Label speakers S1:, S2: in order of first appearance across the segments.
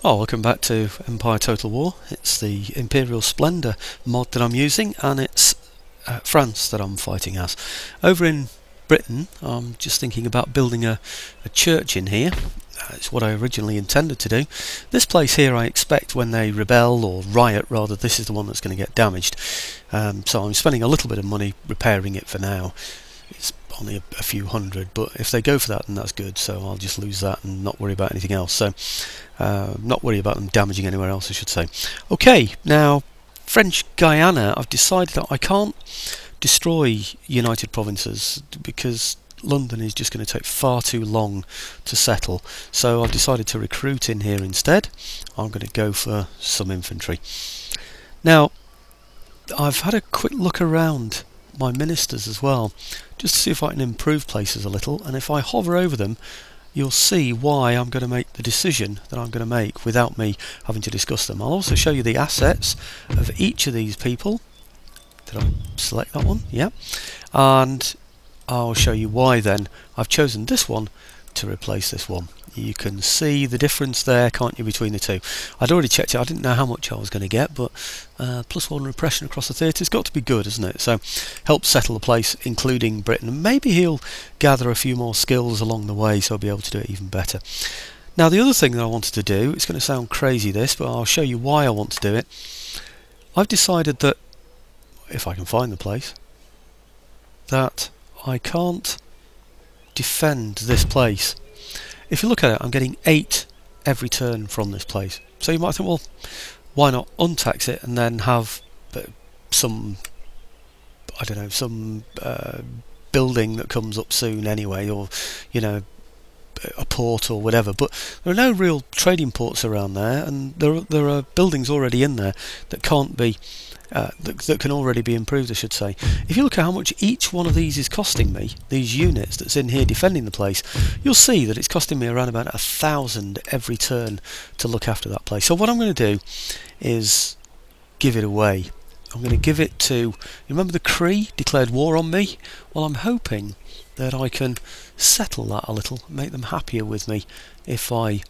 S1: Oh, welcome back to Empire Total War. It's the Imperial Splendour mod that I'm using, and it's France that I'm fighting as. Over in Britain, I'm just thinking about building a church in here. It's what I originally intended to do. This place here, I expect when they rebel or riot, rather, this is the one that's going to get damaged. So I'm spending a little bit of money repairing it for now. It's only a few hundred, but if they go for that, then that's good, so I'll just lose that and not worry about anything else. So not worry about them damaging anywhere else, I should say. Okay, now French Guiana, I've decided that I can't destroy United Provinces because London is just going to take far too long to settle, so I've decided to recruit in here instead. I'm going to go for some infantry. Now, I've had a quick look around my ministers as well, just to see if I can improve places a little, and if I hover over them you'll see why I'm going to make the decision that I'm going to make without me having to discuss them. I'll also show you the assets of each of these people. Did I select that one? Yeah. And I'll show you why then I've chosen this one to replace this one. You can see the difference there, can't you, between the two? I'd already checked it. I didn't know how much I was going to get, but +1 repression across the theatre's got to be good, isn't it? So help settle the place, including Britain. Maybe he'll gather a few more skills along the way, so I'll be able to do it even better. Now, the other thing that I wanted to do, it's going to sound crazy this, but I'll show you why I want to do it. I've decided that, if I can find the place, that I can't defend this place. If you look at it, I'm getting 8 every turn from this place. So you might think, well, why not untax it and then have some, I don't know, some building that comes up soon anyway, or, you know, a port or whatever. But there are no real trading ports around there, and there are buildings already in there that can't be that can already be improved, I should say. If you look at how much each one of these is costing me, these units that's in here defending the place, you'll see that it's costing me around about 1,000 every turn to look after that place. So what I'm going to do is give it away. I'm going to give it to, you remember the Cree declared war on me? Well, I'm hoping that I can settle that a little, make them happier with me if I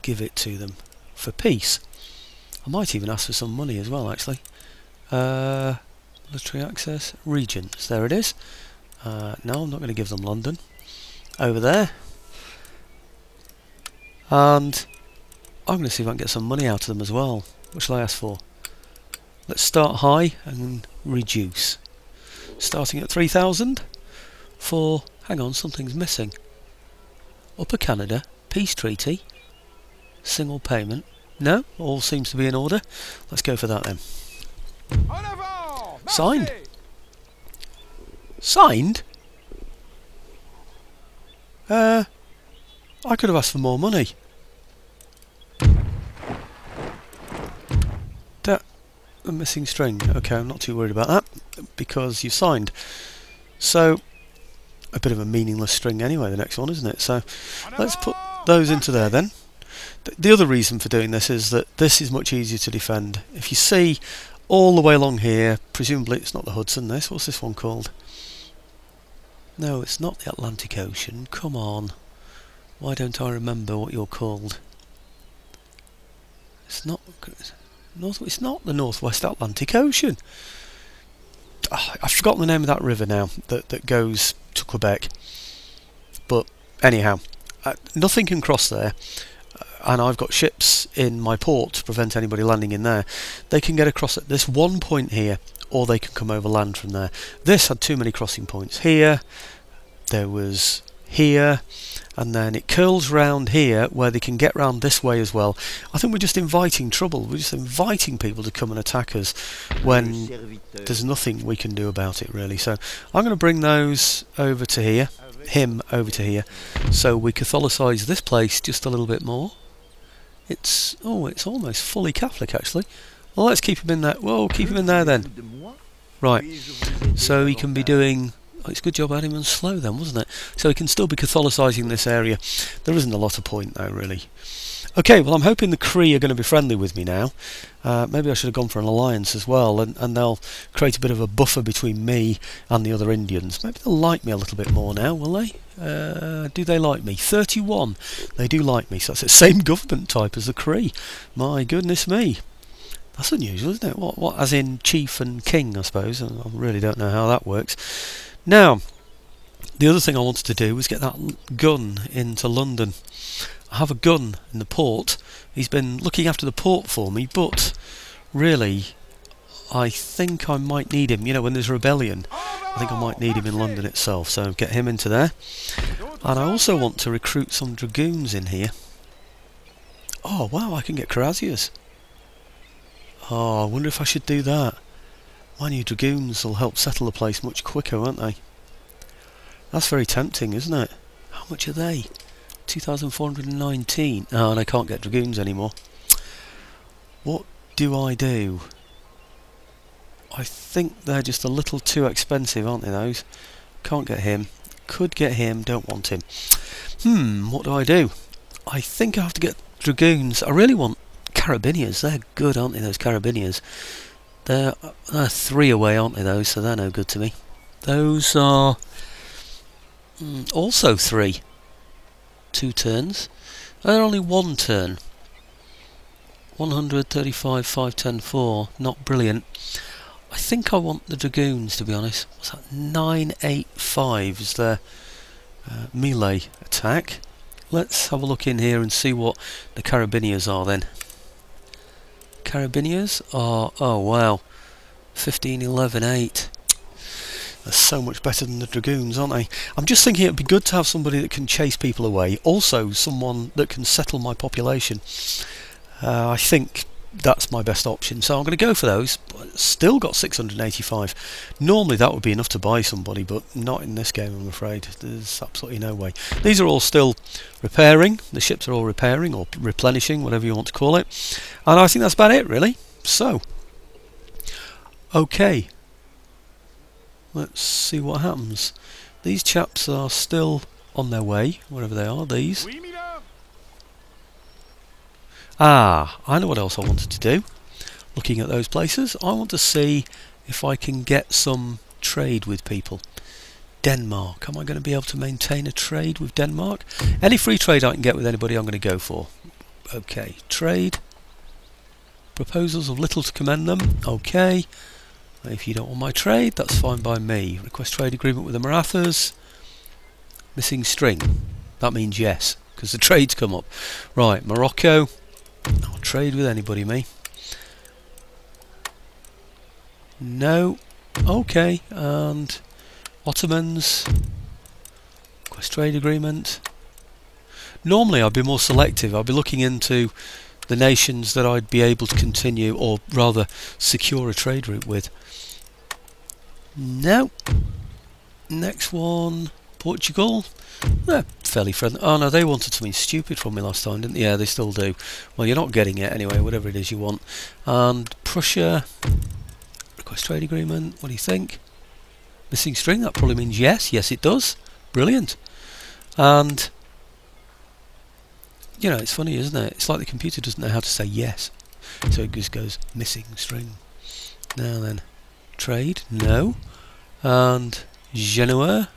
S1: give it to them for peace. I might even ask for some money as well, actually. Military access, regions, there it is. No, I'm not going to give them London. Over there. And I'm going to see if I can get some money out of them as well. What shall I ask for? Let's start high and reduce. Starting at 3,000 for, hang on, something's missing. Upper Canada, peace treaty, single payment. No, all seems to be in order. Let's go for that then. Signed. Signed? I could have asked for more money. That a missing string. Okay, I'm not too worried about that because you've signed. So a bit of a meaningless string anyway, the next one, isn't it? So let's put those into there then. The other reason for doing this is that this is much easier to defend. If you see all the way along here, presumably it's not the Hudson, this, what's this one called? No, it's not the Atlantic Ocean, come on. Why don't I remember what you're called? It's not the Northwest Atlantic Ocean. I've forgotten the name of that river now that goes to Quebec. But anyhow, nothing can cross there. And I've got ships in my port to prevent anybody landing in there. They can get across at this one point here, or they can come over land from there. This had too many crossing points. Here, there was here, and then it curls round here where they can get round this way as well. I think we're just inviting trouble. We're just inviting people to come and attack us when there's nothing we can do about it really. So I'm going to bring those over to here, him over to here, so we Catholicise this place just a little bit more. It's almost fully Catholic actually. Well, let's keep him in there. Well, keep him in there then. Right, so he can be doing it's a good job I had him on slow then, wasn't it? So he can still be Catholicising this area. There isn't a lot of point though, really. Okay, well I'm hoping the Cree are going to be friendly with me now. Maybe I should have gone for an alliance as well, and they'll create a bit of a buffer between me and the other Indians. Maybe they'll like me a little bit more now, will they? Do they like me? 31. They do like me, so that's the same government type as the Cree. My goodness me. That's unusual, isn't it? What, as in chief and king, I suppose. I really don't know how that works. Now, the other thing I wanted to do was get that gun into London. I have a gun in the port. He's been looking after the port for me, but really, I think I might need him. You know, when there's a rebellion, I think I might need him in London itself. So get him into there. And I also want to recruit some dragoons in here. Oh, wow, I can get cuirassiers. Oh, I wonder if I should do that. My new dragoons will help settle the place much quicker, won't they? That's very tempting, isn't it? How much are they? 2,419. Oh, and I can't get dragoons anymore. What do I do? I think they're just a little too expensive, aren't they, those? Can't get him. Could get him, don't want him. What do I do? I think I have to get dragoons. I really want carabiniers. They're good, aren't they, those carabiniers? They're 3 away, aren't they, those? So they're no good to me. Those are also 3. 2 turns. They're only 1 turn. 135, 5, 10, 4. Not brilliant. I think I want the dragoons, to be honest. What's that? 985 is their melee attack. Let's have a look in here and see what the carabiniers are then. Carabiniers are, oh wow, 15, 11, 8. They're so much better than the dragoons, aren't they? I'm just thinking it'd be good to have somebody that can chase people away. Also, someone that can settle my population. I think that's my best option, so I'm going to go for those. But still got 685. Normally that would be enough to buy somebody, but not in this game, I'm afraid. There's absolutely no way. These are all still repairing. The ships are all repairing or replenishing, whatever you want to call it. And I think that's about it, really. So, okay. Let's see what happens. These chaps are still on their way, wherever they are, these. Ah, I know what else I wanted to do. Looking at those places, I want to see if I can get some trade with people. Denmark. Am I going to be able to maintain a trade with Denmark? Any free trade I can get with anybody I'm going to go for. Okay, trade. Proposals of little to commend them. Okay. If you don't want my trade, that's fine by me. Request trade agreement with the Marathas. Missing string. That means yes, because the trade's come up. Right, Morocco. I'll trade with anybody, me. No. Okay, and Ottomans. Request trade agreement. Normally I'd be more selective. I'd be looking into the nations that I'd be able to continue, or rather secure a trade route with. No. Next one, Portugal. They're fairly friendly. Oh no, they wanted something stupid from me last time, didn't they? Yeah, they still do. Well, you're not getting it anyway, whatever it is you want. And Prussia, request trade agreement. What do you think? Missing string, that probably means yes. Yes, it does. Brilliant. And you know, it's funny, isn't it? It's like the computer doesn't know how to say yes, so it just goes missing string. Now then, trade, no. And Genoa,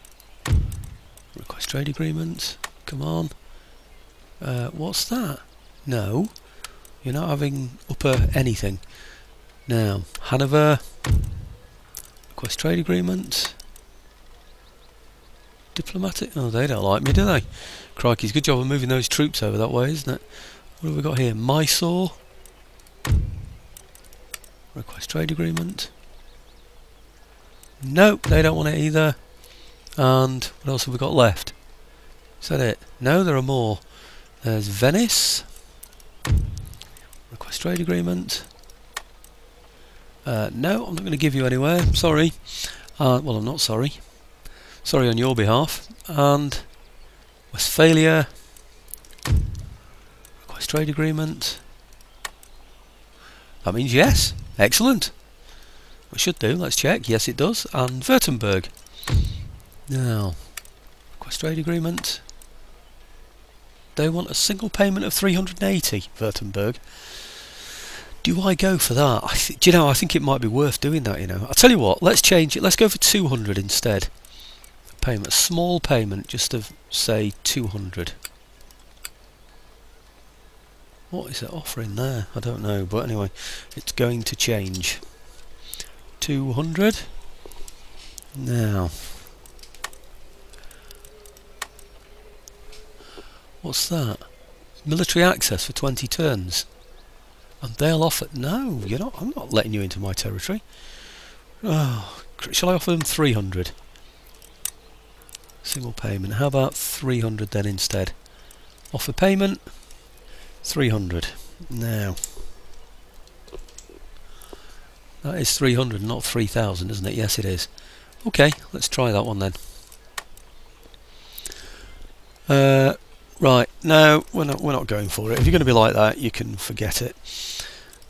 S1: request trade agreement. Come on. What's that? No, you're not having upper anything. Now Hanover, request trade agreement. Diplomatic. Oh, they don't like me, do they? Crikey's, good job of moving those troops over that way, isn't it? What have we got here? Mysore. Request trade agreement. Nope, they don't want it either. And what else have we got left? Is that it? No, there are more. There's Venice. Request trade agreement. No, I'm not going to give you anywhere. Sorry. Well, I'm not sorry. Sorry on your behalf. And Westphalia. Request trade agreement. That means yes. Excellent. It should do. Let's check. Yes, it does. And Württemberg. Now, request trade agreement. They want a single payment of 380, Württemberg. Do I go for that? Do you know, I think it might be worth doing that, you know. I'll tell you what, let's change it. Let's go for 200 instead. Payment, small payment, just of, say, 200. What is it offering there? I don't know, but anyway, it's going to change. 200. Now, what's that? Military access for 20 turns. And they'll offer... No, you're not. I'm not letting you into my territory. Oh, shall I offer them 300? Single payment. How about 300 then instead? Offer payment 300. Now, that is 300, not 3,000, isn't it? Yes, it is. Okay, let's try that one then. Right, no, we're not going for it. If you're going to be like that, you can forget it.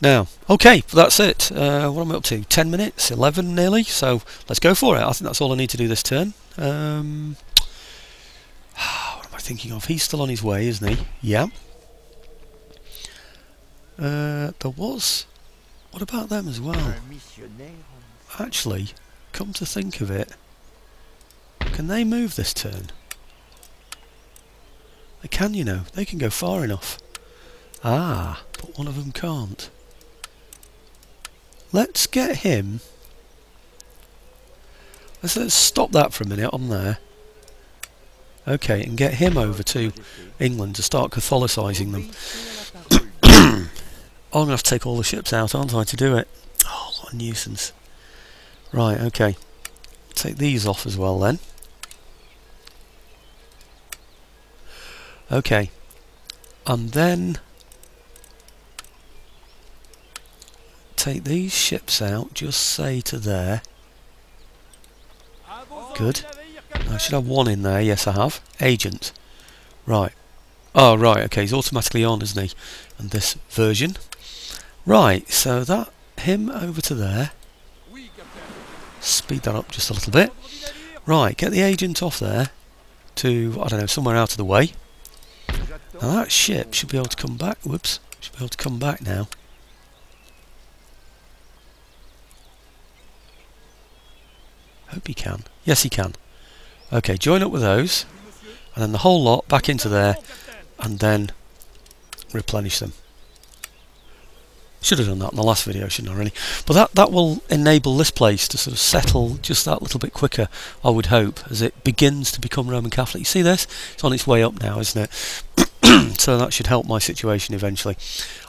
S1: Now, okay, that's it. What am I up to? 10 minutes, 11 nearly. So let's go for it. I think that's all I need to do this turn. What am I thinking of? He's still on his way, isn't he? Yeah. There was. What about them as well? Actually, come to think of it, can they move this turn? They can, you know. They can go far enough. Ah, but one of them can't. Let's get him. Let's stop that for a minute on there. Okay, and get him over to England to start Catholicising them. I'm going to have to take all the ships out, aren't I, to do it? Oh, what a nuisance. Right, okay. Take these off as well then. Okay. And then take these ships out, just say to there. Good. I should have one in there, yes I have. Agent. Right. Oh right, okay, he's automatically on, isn't he? And this version. Right, so that, him over to there. Speed that up just a little bit. Right, get the agent off there to, I don't know, somewhere out of the way. Now that ship should be able to come back, whoops, should be able to come back now. Hope he can. Yes he can. Okay, join up with those, and then the whole lot back into there, and then replenish them. Should have done that in the last video, shouldn't I really? But that will enable this place to sort of settle just that little bit quicker, I would hope, as it begins to become Roman Catholic. You see this? It's on its way up now, isn't it? So that should help my situation eventually.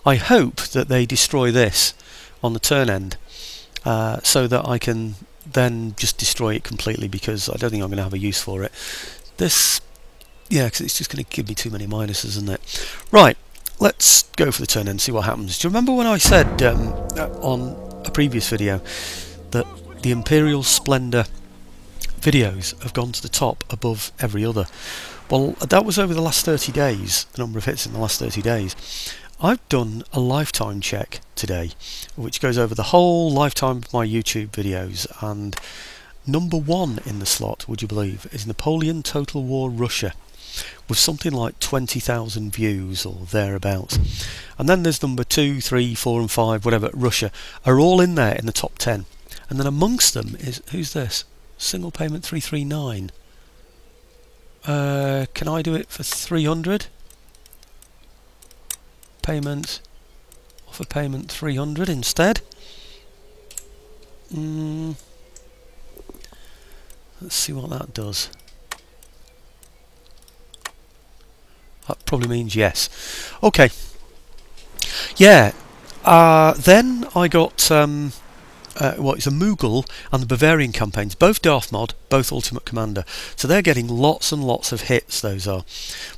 S1: I hope that they destroy this on the turn end, so that I can then just destroy it completely, because I don't think I'm going to have a use for it. This, yeah, because it's just going to give me too many minuses, isn't it? Right. Let's go for the turn and see what happens. Do you remember when I said on a previous video that the Imperial Splendour videos have gone to the top above every other? Well, that was over the last 30 days, the number of hits in the last 30 days. I've done a lifetime check today, which goes over the whole lifetime of my YouTube videos, and number one in the slot, would you believe, is Napoleon Total War Russia, with something like 20,000 views or thereabouts. And then there's number 2, 3, 4 and 5, whatever, Russia, are all in there in the top 10. And then amongst them is, who's this? Single payment 339. Can I do it for 300? Payment, offer payment 300 instead. Let's see what that does. That probably means yes. Okay. Yeah. Then I got it's a Mughal and the Bavarian campaigns, both Darth Mod, both Ultimate Commander. So they're getting lots and lots of hits, those are.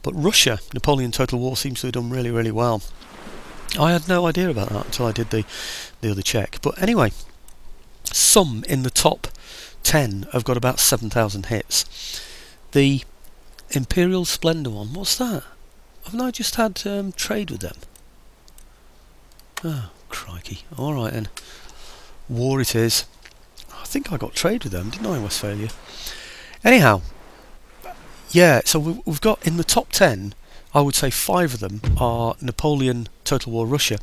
S1: But Russia, Napoleon Total War, seems to have done really, really well. I had no idea about that until I did the other check. But anyway, some in the top 10 have got about 7,000 hits. The Imperial Splendour one, what's that? Haven't I just had trade with them? Oh, crikey. Alright then. War it is. I think I got trade with them, didn't I, in Westphalia? Anyhow, yeah, so we've got in the top 10, I would say 5 of them are Napoleon Total War Russia.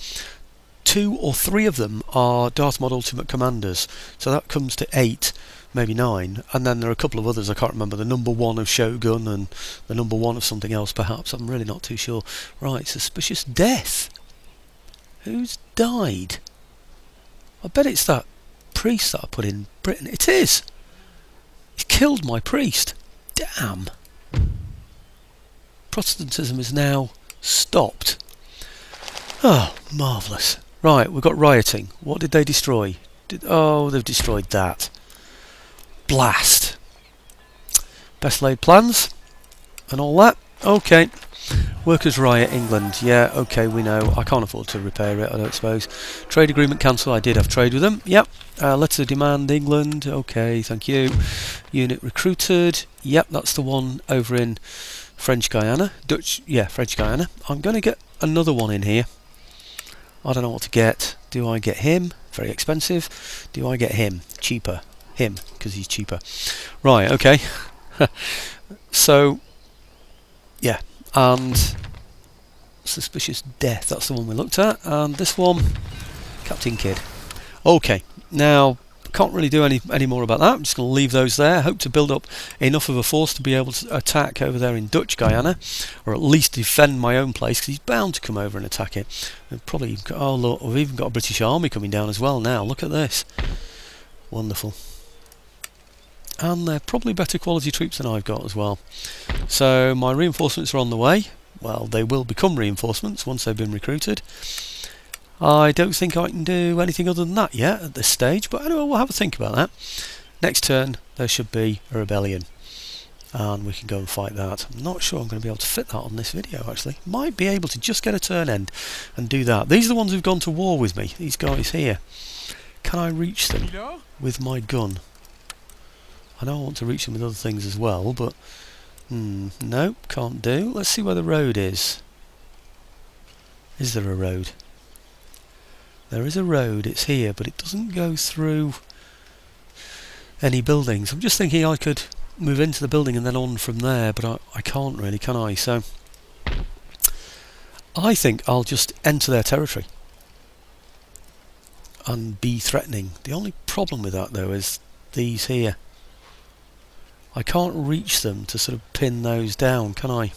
S1: 2 or 3 of them are Darth Mod Ultimate Commanders, so that comes to 8, maybe 9, and then there are a couple of others I can't remember, the number 1 of Shogun and the number 1 of something else perhaps, I'm really not too sure. Right, suspicious death. Who's died? I bet it's that priest that I put in Britain. It is! He killed my priest. Damn. Protestantism is now stopped. Oh, marvellous. Right, we've got rioting. What did they destroy? Oh, they've destroyed that. Blast. Best laid plans and all that. Okay. Workers' riot, England. Yeah, okay, we know. I can't afford to repair it, I don't suppose. Trade agreement cancel. I did have trade with them. Yep. Letter of demand, England. Okay, thank you. Unit recruited. Yep, that's the one over in French Guiana. Dutch, yeah, French Guiana. I'm going to get another one in here. I don't know what to get. Do I get him? Very expensive. Do I get him? Cheaper. Him, because he's cheaper. Right, okay. So, yeah. And suspicious death, that's the one we looked at. And this one, Captain Kidd. Okay, now can't really do any more about that. I'm just going to leave those there. Hope to build up enough of a force to be able to attack over there in Dutch Guiana, or at least defend my own place, because he's bound to come over and attack it. We've probably got, oh look, we've even got a British army coming down as well now. Look at this, wonderful. And they're probably better quality troops than I've got as well. So my reinforcements are on the way. Well, they will become reinforcements once they've been recruited. I don't think I can do anything other than that yet at this stage, but anyway, we'll have a think about that. Next turn there should be a rebellion, and we can go and fight that. I'm not sure I'm going to be able to fit that on this video actually. Might be able to just get a turn end and do that. These are the ones who've gone to war with me, these guys here. Can I reach them with my gun? I know I want to reach them with other things as well, but no, can't do. Let's see where the road is. Is there a road? There is a road, it's here, but it doesn't go through any buildings. I'm just thinking I could move into the building and then on from there, but I can't really, can I? So I think I'll just enter their territory and be threatening. The only problem with that though is these here. I can't reach them to sort of pin those down, can I?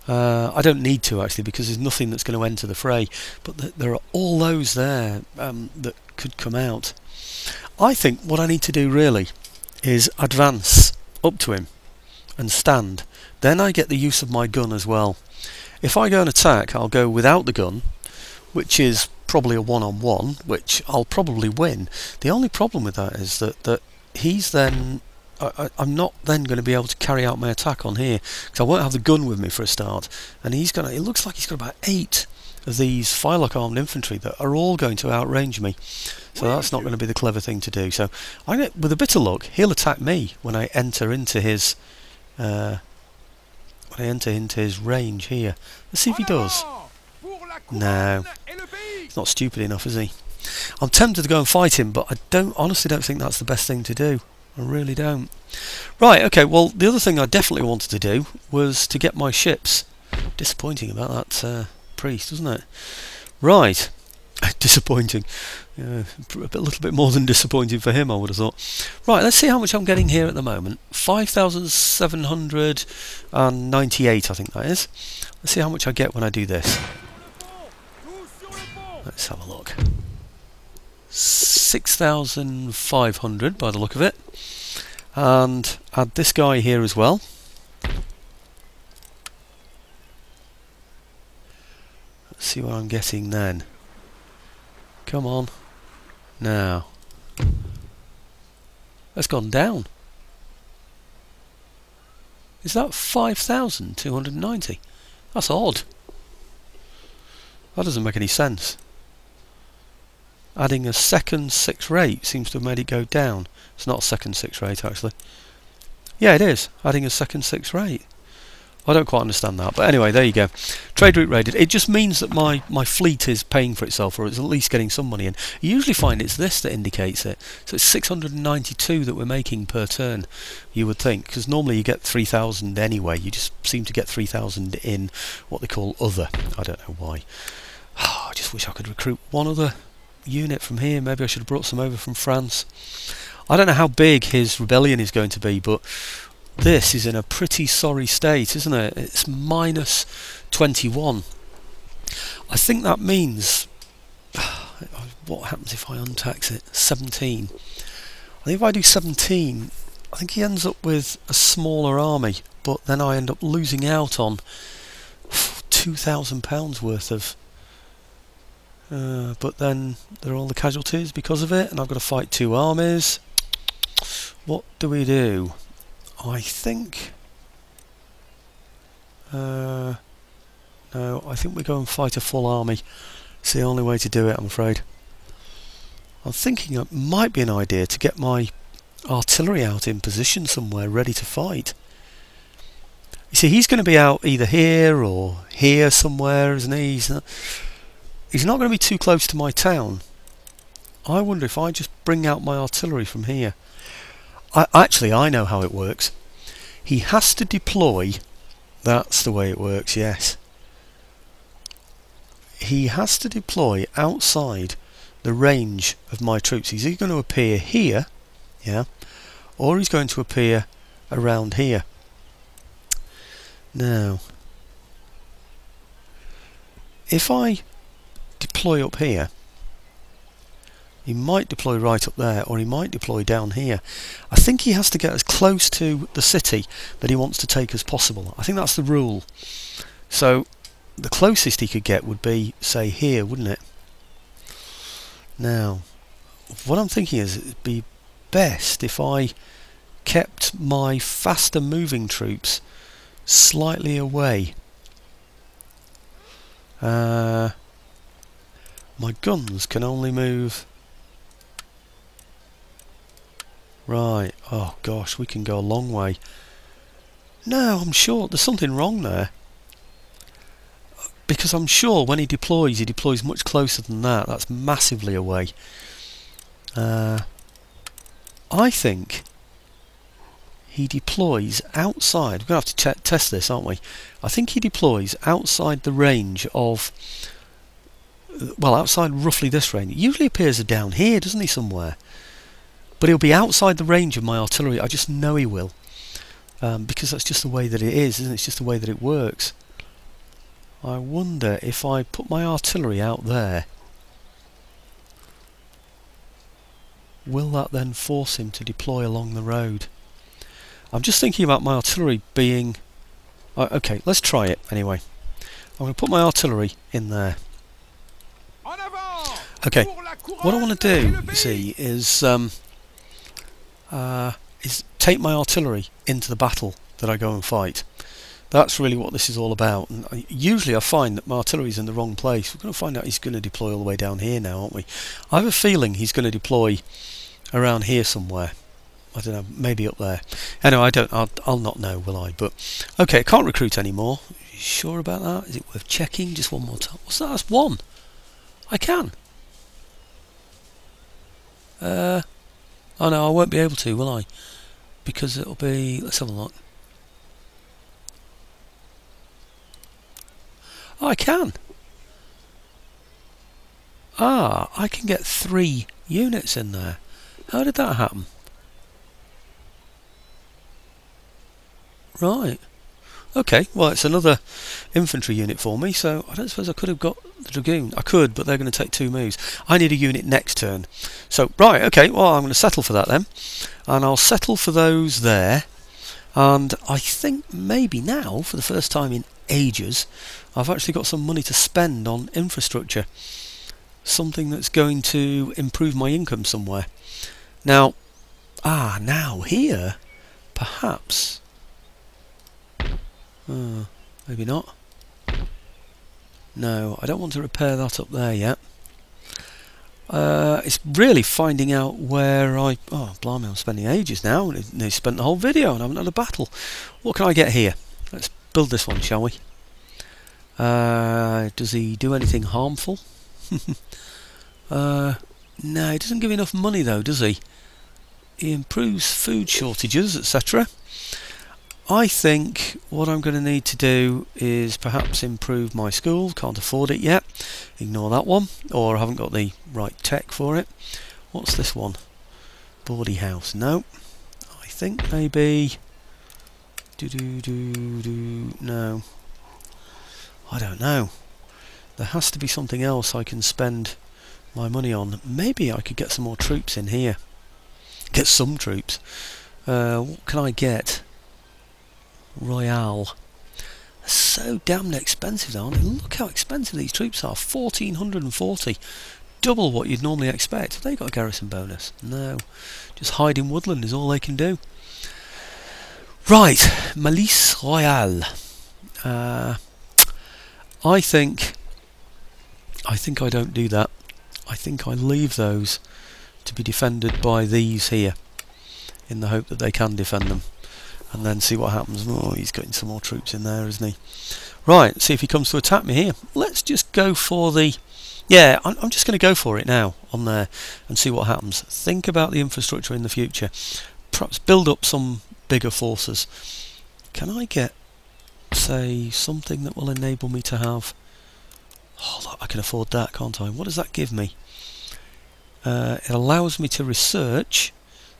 S1: I don't need to actually, because there's nothing that's going to enter the fray, but there are all those there that could come out. I think what I need to do really is advance up to him and stand. Then I get the use of my gun as well. If I go and attack, I'll go without the gun, which is probably a one-on-one, which I'll probably win. The only problem with that is that he's then... I'm not then going to be able to carry out my attack on here, because I won't have the gun with me for a start, and he's going to... It looks like he's got about 8 of these firelock armed infantry that are all going to outrange me, so that's not going to be the clever thing to do. So with a bit of luck, he'll attack me when I enter into his range here. Let's see if he does. No, he's not stupid enough, is he? I'm tempted to go and fight him, but I honestly don't think that's the best thing to do. I really don't. Right, okay, well, the other thing I definitely wanted to do was to get my ships. Disappointing about that priest, isn't it? Right. Disappointing. A little bit more than disappointing for him, I would have thought. Right, let's see how much I'm getting here at the moment. 5,798, I think that is. Let's see how much I get when I do this. Let's have a look. 6,500 by the look of it, and add this guy here as well. Let's see what I'm getting then. Come on now, that's gone down. Is that 5,290? That's odd. That doesn't make any sense. Adding a second 6 rate seems to have made it go down. It's not a second 6 rate actually. Yeah, it is. Adding a second 6 rate. I don't quite understand that, but anyway, there you go. Trade route rated. It just means that my fleet is paying for itself, or it's at least getting some money in. You usually find it's this that indicates it. So it's 692 that we're making per turn, you would think, because normally you get 3,000 anyway. You just seem to get 3,000 in what they call other. I don't know why. I just wish I could recruit one other unit from here. Maybe I should have brought some over from France. I don't know how big his rebellion is going to be, but this is in a pretty sorry state, isn't it? It's minus 21. I think that means what happens if I untax it? 17. I think if I do 17, I think he ends up with a smaller army, but then I end up losing out on £2,000 worth of but then there are all the casualties because of it, and I've got to fight two armies. What do we do? I think no, I think we go and fight a full army. It's the only way to do it, I'm afraid. I'm thinking it might be an idea to get my artillery out in position somewhere ready to fight. You see, he's going to be out either here or here somewhere, isn't he? He's not going to be too close to my town. I wonder if I just bring out my artillery from here. Actually, I know how it works. He has to deploy. That's the way it works, yes. He has to deploy outside the range of my troops. He's either going to appear here, yeah, or he's going to appear around here. Now, if I deploy up here, he might deploy right up there, or he might deploy down here. I think he has to get as close to the city that he wants to take as possible. I think that's the rule. So the closest he could get would be, say, here, wouldn't it? Now, what I'm thinking is it'd be best if I kept my faster moving troops slightly away. My guns can only move. Right, oh gosh, we can go a long way. No, I'm sure there's something wrong there. Because I'm sure when he deploys much closer than that. That's massively away. I think he deploys outside. We're going to have to test this, aren't we? I think he deploys outside the range of, well, outside roughly this range. It usually appears down here, doesn't he, somewhere? But he'll be outside the range of my artillery. I just know he will. Because that's just the way that it is, isn't it? It's just the way that it works. I wonder if I put my artillery out there, will that then force him to deploy along the road? I'm just thinking about my artillery being... okay, let's try it anyway. I'm going to put my artillery in there. Okay, what I want to do, you see, is take my artillery into the battle that I go and fight. That's really what this is all about. And usually I find that my artillery's in the wrong place. We're going to find out he's going to deploy all the way down here now, aren't we? I have a feeling he's going to deploy around here somewhere. I don't know, maybe up there. Anyway, I'll not know, will I? But okay, I can't recruit anymore. Are you sure about that? Is it worth checking? Just one more time. What's that? That's one. I can. Oh no, I won't be able to, will I? Because it'll be... let's have a look. Oh, I can. Ah, I can get 3 units in there. How did that happen? Right. Okay, well, it's another infantry unit for me, so I don't suppose I could have got the dragoon. I could, but they're going to take 2 moves. I need a unit next turn. So, right, okay, well, I'm going to settle for that then. And I'll settle for those there. And I think maybe now, for the first time in ages, I've actually got some money to spend on infrastructure. Something that's going to improve my income somewhere. Now, now here, perhaps... maybe not. No, I don't want to repair that up there yet. It's really finding out where I... oh, blimey, I'm spending ages now. I spent the whole video and I haven't had a battle. What can I get here? Let's build this one, shall we? Does he do anything harmful? No, he doesn't give enough money though, does he? He improves food shortages, etc. I think what I'm going to need to do is perhaps improve my school. Can't afford it yet. Ignore that one. Or I haven't got the right tech for it. What's this one? Bawdy house. No. I think maybe... No. I don't know. There has to be something else I can spend my money on. Maybe I could get some more troops in here. Get some troops. What can I get? Royale. They're so damn expensive, aren't they? Look how expensive these troops are. 1440. Double what you'd normally expect. Have they got a garrison bonus? No. Just hide in woodland is all they can do. Right. Milice Royale. I think I don't do that. I think I leave those to be defended by these here, in the hope that they can defend them, and then see what happens. Oh, he's getting some more troops in there, isn't he? Right, see if he comes to attack me here. Let's just go for the... Yeah, I'm just going to go for it now on there and see what happens. Think about the infrastructure in the future. Perhaps build up some bigger forces. Can I get, say, something that will enable me to have... Oh, look, I can afford that, can't I? What does that give me? It allows me to research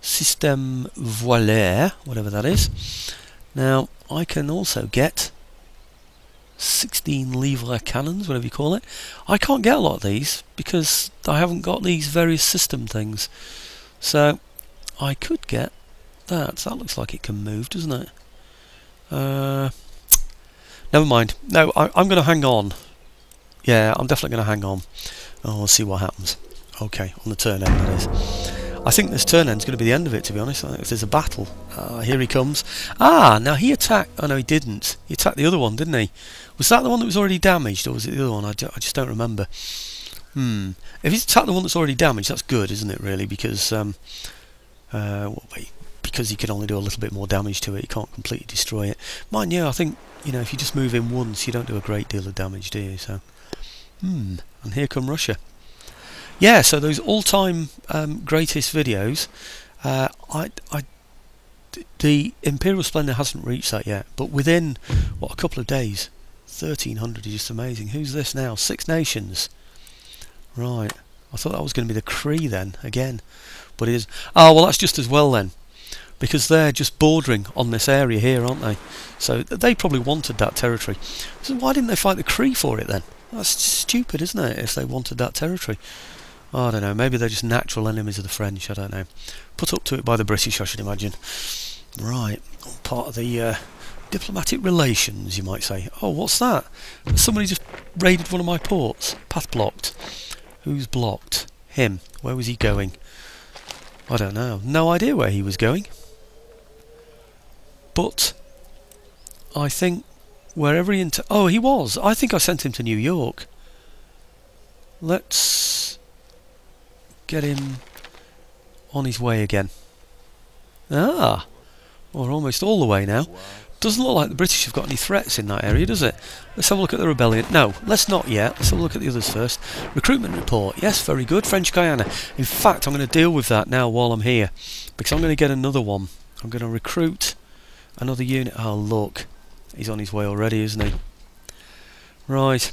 S1: Système Voilaire, whatever that is. Now, I can also get 16 livre cannons, whatever you call it. I can't get a lot of these because I haven't got these various system things. So, I could get that. That looks like it can move, doesn't it? Never mind. No, I'm going to hang on. Yeah, I'm definitely going to hang on. Oh, we'll see what happens. Okay, on the turn end that is. I think this turn end's going to be the end of it, to be honest. I think if there's a battle. Here he comes. Ah, now he attacked... Oh no, he didn't. He attacked the other one, didn't he? Was that the one that was already damaged, or was it the other one? I just don't remember. If he's attacked the one that's already damaged, that's good, isn't it, really? Because because he can only do a little bit more damage to it. He can't completely destroy it. Mind you, I think, you know, if you just move in once, you don't do a great deal of damage, do you? So, and here come Russia. Yeah, so those all-time greatest videos, the Imperial Splendour hasn't reached that yet, but within, what, a couple of days, 1300 is just amazing. Who's this now? Six Nations. Right, I thought that was going to be the Cree then, again, but it is. Oh, well, that's just as well then, because they're just bordering on this area here, aren't they? So they probably wanted that territory. So why didn't they fight the Cree for it then? That's stupid, isn't it, if they wanted that territory? I don't know, maybe they're just natural enemies of the French, I don't know. Put up to it by the British, I should imagine. Right, part of the diplomatic relations, you might say. Oh, what's that? Somebody just raided one of my ports. Path blocked. Who's blocked? Him. Where was he going? I don't know. No idea where he was going. But I think wherever he... Oh, he was. I think I sent him to New York. Let's get him on his way again. Ah, we're almost all the way now. Doesn't look like the British have got any threats in that area, does it? Let's have a look at the rebellion. No, let's not yet. Let's have a look at the others first. Recruitment report. Yes, very good. French Guiana. In fact, I'm going to deal with that now while I'm here, because I'm going to get another one. I'm going to recruit another unit. Oh, look. He's on his way already, isn't he? Right.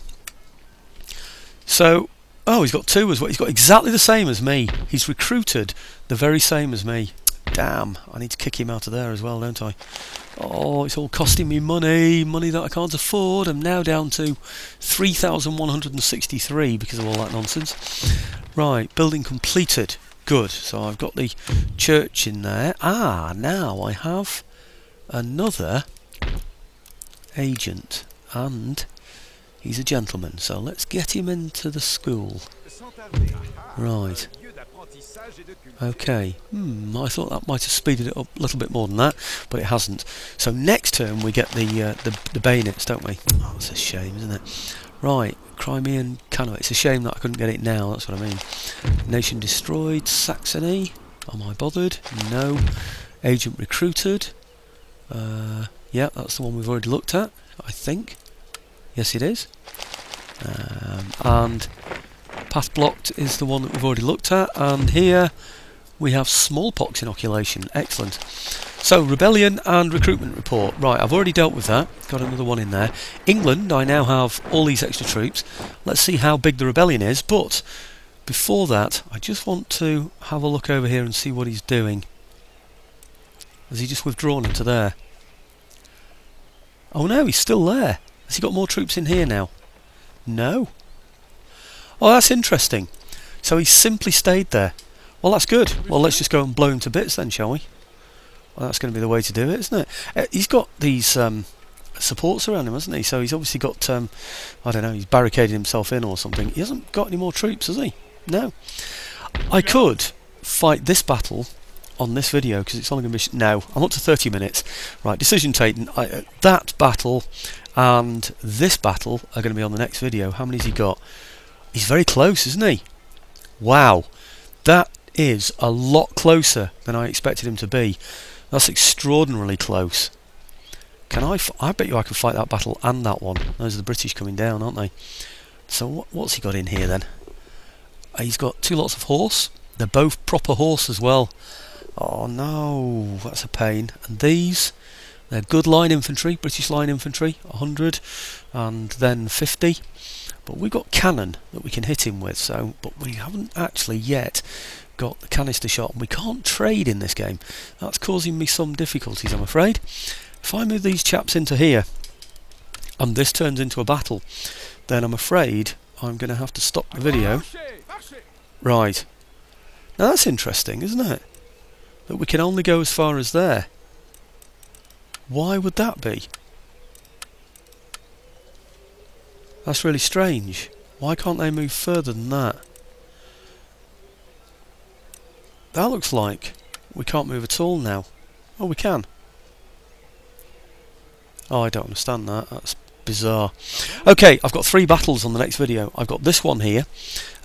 S1: So... Oh, he's got two as well. He's got exactly the same as me. He's recruited the very same as me. Damn, I need to kick him out of there as well, don't I? Oh, it's all costing me money. Money that I can't afford. I'm now down to 3,163 because of all that nonsense. Right, building completed. Good. So I've got the church in there. Ah, now I have another agent. And... he's a gentleman, so let's get him into the school. Right. Okay. I thought that might have speeded it up a little bit more than that, but it hasn't. So next term we get the bayonets, don't we? Oh, it's a shame, isn't it? Right. Crimean Cannon. It's a shame that I couldn't get it now, that's what I mean. Nation destroyed. Saxony. Am I bothered? No. Agent recruited. Yeah, that's the one we've already looked at. I think. Yes, it is. And path blocked is the one that we've already looked at, and here we have smallpox inoculation. Excellent. So rebellion and recruitment report. Right, I've already dealt with that. Got another one in there. England, I now have all these extra troops. Let's see how big the rebellion is, but before that I just want to have a look over here and see what he's doing. Has he just withdrawn into there? Oh no, he's still there. Has he got more troops in here now? No. Oh, that's interesting. So he's simply stayed there. Well, that's good. Well, let's just go and blow him to bits then, shall we? Well, that's going to be the way to do it, isn't it? He's got these supports around him, hasn't he? So he's obviously got, I don't know, he's barricaded himself in or something. He hasn't got any more troops, has he? No. I could fight this battle on this video because it's only going to be... No, I'm up to 30 minutes. Right, decision taken. That battle and this battle are going to be on the next video. How many's he got? He's very close, isn't he? Wow. That is a lot closer than I expected him to be. That's extraordinarily close. Can I bet you I can fight that battle and that one. Those are the British coming down, aren't they? So what's he got in here then? He's got 2 lots of horse. They're both proper horse as well. Oh no, that's a pain. And these, they're good line infantry, British line infantry, 100 and then 50. But we've got cannon that we can hit him with, so but we haven't actually yet got the canister shot, and we can't trade in this game. That's causing me some difficulties, I'm afraid. If I move these chaps into here and this turns into a battle, then I'm afraid I'm going to have to stop the video. Right. Now that's interesting, isn't it? That we can only go as far as there. Why would that be? That's really strange. Why can't they move further than that? That looks like we can't move at all now. Oh, we can. Oh, I don't understand that. That's bizarre. Okay, I've got 3 battles on the next video. I've got this one here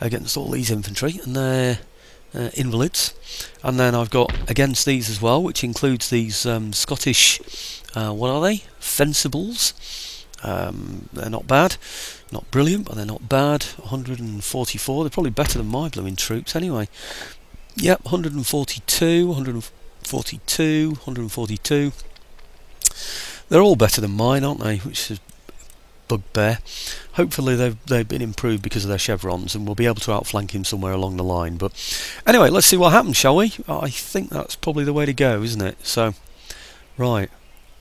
S1: against all these infantry, and they're invalids. And then I've got against these as well, which includes these Scottish, what are they? Fencibles. They're not bad. Not brilliant, but they're not bad. 144. They're probably better than my blooming troops anyway. Yep, 142, 142, 142. They're all better than mine, aren't they? Which is bugbear. Hopefully they've been improved because of their chevrons, and we'll be able to outflank him somewhere along the line. But anyway, let's see what happens, shall we? I think that's probably the way to go, isn't it? So, right.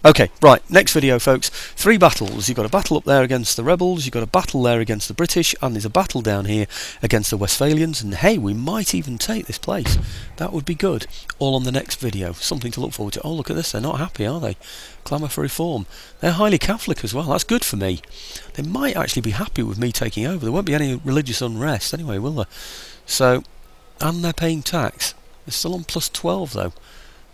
S1: Okay, right, next video folks, 3 battles. You've got a battle up there against the rebels, you've got a battle there against the British, and there's a battle down here against the Westphalians, and hey, we might even take this place. That would be good. All on the next video, something to look forward to. Oh, look at this, they're not happy, are they? Clamour for reform. They're highly Catholic as well, that's good for me. They might actually be happy with me taking over. There won't be any religious unrest anyway, will there? So, and they're paying tax. They're still on plus 12 though.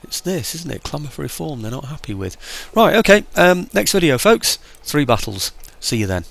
S1: It's this, isn't it? Clamour for reform they're not happy with. Right, okay, next video folks. 3 battles. See you then.